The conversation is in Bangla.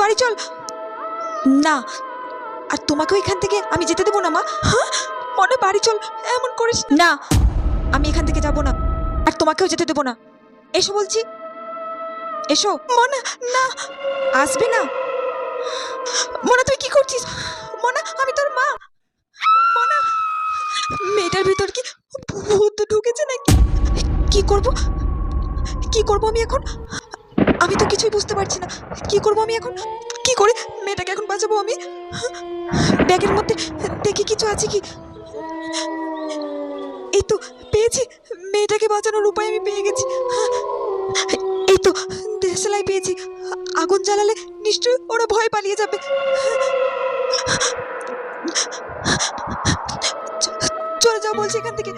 বাড়ি চল। না, আর তোমাকেও এখান থেকে আমি যেতে দেবো না মা। হ্যাঁ মনে, বাড়ি চল, এমন করিস না। আমি এখান থেকে যাব না, আর তোমাকেও যেতে দেবো না। এসো বলছি, এসো। মনা, না, আসবে না। মনা তুই কি করছিস? মনা, আমি তোর মা। মনা, মেয়েটার ভিতর কি ভূত ঢুকেছে নাকি? কি করব, কি করব আমি এখন? আমি তো কিছুই বুঝতে পারছি না। কি করব আমি এখন? কি করে মেয়েটাকে এখন বাঁচাবো আমি? ব্যাগের মধ্যে দেখি কিছু আছে কি। এই তো পেয়েছি, মেয়েটাকে বাঁচানোর উপায় আমি পেয়ে গেছি। এই তো দেশলাই পেয়েছি। আগুন জ্বালালে নিশ্চয়ই ওরা ভয় পালিয়ে যাবে। চলে যাও বলছি এখান থেকে।